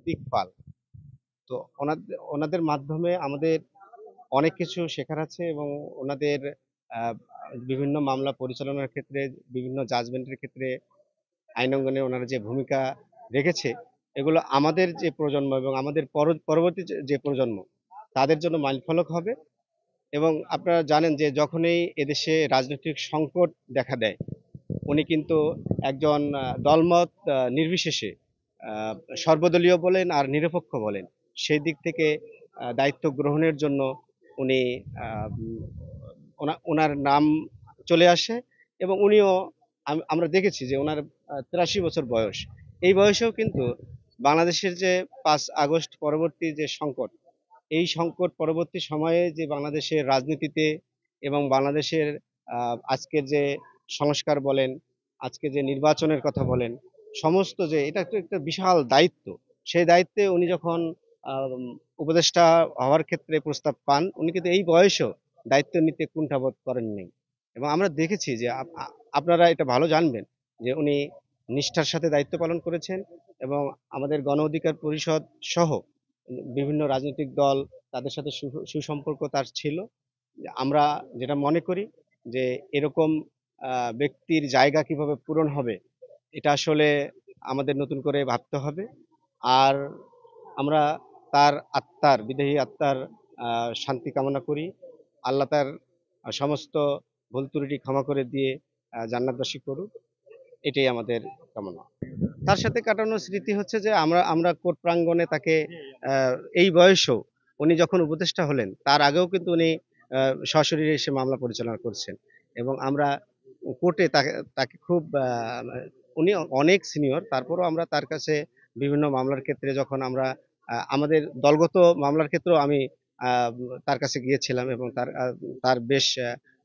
দিকপাল। তো ওনাদের মাধ্যমে আমাদের অনেক কিছু শেখার আছে এবং ওনাদের আহ, বিভিন্ন মামলা পরিচালনার ক্ষেত্রে, বিভিন্ন জাজমেন্টের ক্ষেত্রে আইনাঙ্গনে ওনারা যে ভূমিকা রেখেছে, এগুলো আমাদের যে প্রজন্ম এবং আমাদের পরবর্তী যে প্রজন্ম, তাদের জন্য মাইলফলক হবে। এবং আপনারা জানেন যে যখনই এদেশে রাজনৈতিক সংকট দেখা দেয়, উনি কিন্তু একজন দলমত নির্বিশেষে, আহ, সর্বদলীয় বলেন আর নিরপেক্ষ বলেন, সেই দিক থেকে দায়িত্ব গ্রহণের জন্য উনি ওনার নাম চলে আসে। এবং উনিও, আমরা দেখেছি যে ওনার 83 বছর বয়স। এই বয়সেও কিন্তু বাংলাদেশের যে 5 আগস্ট পরবর্তী যে সংকট, এই সংকট পরবর্তী সময়ে যে বাংলাদেশের রাজনীতিতে এবং বাংলাদেশের আজকের যে সংস্কার বলেন, আজকে যে নির্বাচনের কথা বলেন, সমস্ত যে এটা একটা বিশাল দায়িত্ব, সেই দায়িত্বে উনি যখন উপদেষ্টা হওয়ার ক্ষেত্রে প্রস্তাব পান, উনি কিন্তু এই বয়সেও দায়িত্ব নিতে কুণ্ঠাবোধ করেননি। এবং আমরা দেখেছি যে আপনারা এটা ভালো জানবেন যে উনি নিষ্ঠার সাথে দায়িত্ব পালন করেছেন। এবং আমাদের গণ অধিকার পরিষদ সহ বিভিন্ন রাজনৈতিক দল, তাদের সাথে সুসম্পর্ক তার ছিল। আমরা যেটা মনে করি যে এরকম ব্যক্তির জায়গা কিভাবে পূরণ হবে, এটা আসলে আমাদের নতুন করে ভাবতে হবে। আর আমরা তার আত্মার, বিদেহী আত্মার শান্তি কামনা করি। আল্লাহ তার সমস্ত ভুল ত্রুটি ক্ষমা করে দিয়ে জান্নাতবাসী করুক, এটাই আমাদের কামনা। তার সাথে কাটানো স্মৃতি হচ্ছে যে আমরা আমরা কোর্ট প্রাঙ্গণে তাকে, এই বয়সেও উনি যখন উপদেষ্টা হলেন, তার আগেও কিন্তু উনি সশরীরে এসে মামলা পরিচালনা করছেন। এবং আমরা কোর্টে তাকে তাকে খুব উনি অনেক সিনিয়র, তারপরও আমরা তার কাছে বিভিন্ন মামলার ক্ষেত্রে যখন আমরা আমাদের দলগত মামলার ক্ষেত্রেও আমি আহ, তার কাছে গিয়েছিলাম এবং তার বেশ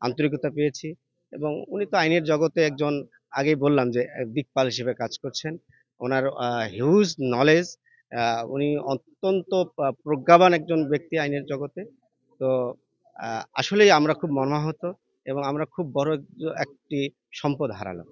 আন্তরিকতা পেয়েছি। এবং উনি তো আইনের জগতে একজন, আগেই বললাম যে দিকপাল হিসেবে কাজ করছেন। ওনার হিউজ নলেজ, উনি অত্যন্ত প্রজ্ঞাবান একজন ব্যক্তি আইনের জগতে। তো আসলেই আমরা খুব মর্মাহত এবং আমরা খুব বড় একটি সম্পদ হারালাম।